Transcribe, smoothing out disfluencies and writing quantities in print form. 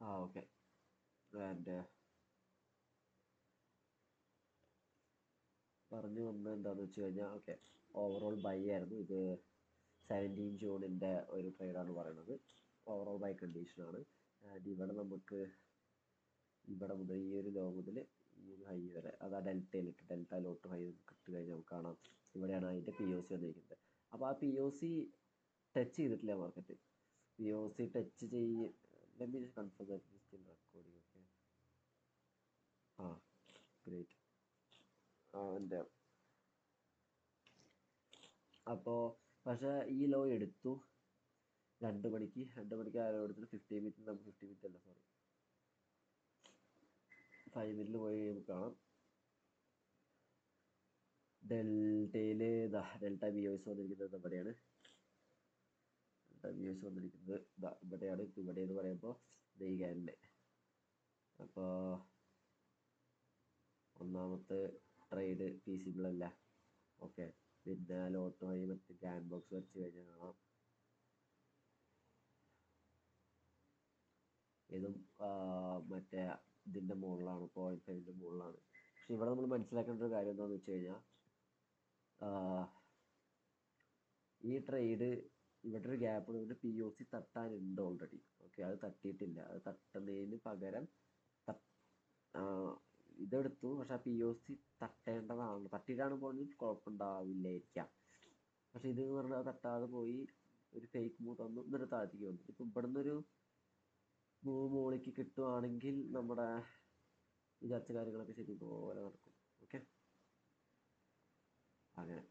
Okay. And പറഞ്ഞു വന്നത് എന്താണെന്ന് വെച്ച് കഴിഞ്ഞാൽ, ഓക്കെ, ഓവറോൾ ബൈ ആയിരുന്നു ഇത്. 17 ജൂണിൻ്റെ ഒരു ട്രേഡാണ് പറയുന്നത്. ഓവറോൾ ബൈ കണ്ടീഷനാണ്. ആൻഡ് ഇവിടെ നമുക്ക് ഇവിടെ മുതൽ ഈ ഒരു ലോ മുതൽ ഈ ഒരു ഹൈ വരെ, അത് ആ ഡെൽറ്റയിലിട്ട് ഡെൽറ്റയിലോട്ട് ഹൈ ഇട്ട് കഴിഞ്ഞാൽ നമുക്ക് കാണാം ഇവിടെയാണ് അതിൻ്റെ പി ഒ സി വന്നിരിക്കുന്നത്. അപ്പോൾ ആ പി ഒ സി ടച്ച് ചെയ്തിട്ടില്ല market. P O C touch confirm recording. Okay, ആ ഗ്രേറ്റ്. എൻ്റെ അപ്പോൾ പക്ഷേ ഈ ലോ എടുത്തു 2 മണിക്ക് ആ ലോ എടുത്തിട്ട് 15 മിനിറ്റ്, നമുക്ക് 15 മിനിറ്റ് അല്ല, സോറി, 5 മിനിറ്റിൽ പോയി കഴിയുമ്പോൾ കാണാം ഡെൽറ്റയിൽ ഡെൽറ്റ ബി ഒ എസ് വന്നിരിക്കുന്നത് ഇവിടെയാണ്. ഡെൽറ്റ ബി ഒ എസ് വന്നിരിക്കുന്നത് ഇവിടെയാണ്. ഇവിടെ എന്ന് പറയുമ്പോൾ ഈ ക്യാൻഡിൽ. അപ്പോൾ ഒന്നാമത്തെ ട്രേഡ് ഫീസിബിൾ അല്ല. ഓക്കെ, പിന്നെ ലോട്ട് വഴി മറ്റേ ക്യാൻ ബോക്സ് വരച്ച് കഴിഞ്ഞാൽ കാണാം ഇതും മറ്റേ ഇതിൻ്റെ മുകളിലാണ്, 0.5ൻ്റെ മുകളിലാണ്. പക്ഷെ ഇവിടെ നമ്മൾ മനസ്സിലാക്കേണ്ട ഒരു കാര്യം എന്താണെന്ന് വെച്ച് കഴിഞ്ഞാൽ, ഈ ട്രേഡ് ഇവിടെ ഒരു ഗ്യാപ്പ് ഇവിടെ പി ഒ സി തട്ടാനുണ്ട് ഓൾറെഡി. ഓക്കെ, അത് തട്ടിയിട്ടില്ല. അത് തട്ടുന്നതിന് പകരം ഇതെടുത്തു. പക്ഷെ ആ പി ഒ സി തട്ടേണ്ടതാണ്. തട്ടിയിട്ടാണ് പോകുന്നത്, കുഴപ്പമുണ്ടാവില്ലായിരിക്കാം. പക്ഷെ ഇത് എന്ന് പറഞ്ഞാൽ തട്ടാതെ പോയി ഒരു ഫേക്ക് മൂവ് തന്നു, എന്നിട്ട് താഴത്തേക്ക് വന്നു. ഇപ്പം ഇവിടെ നിന്നൊരു മൂവ് മുകളിലേക്ക് കിട്ടുവാണെങ്കിൽ നമ്മുടെ വിചാരിച്ച കാര്യങ്ങളൊക്കെ ശരിപോലെ നടക്കും. ഓക്കെ, അങ്ങനെ.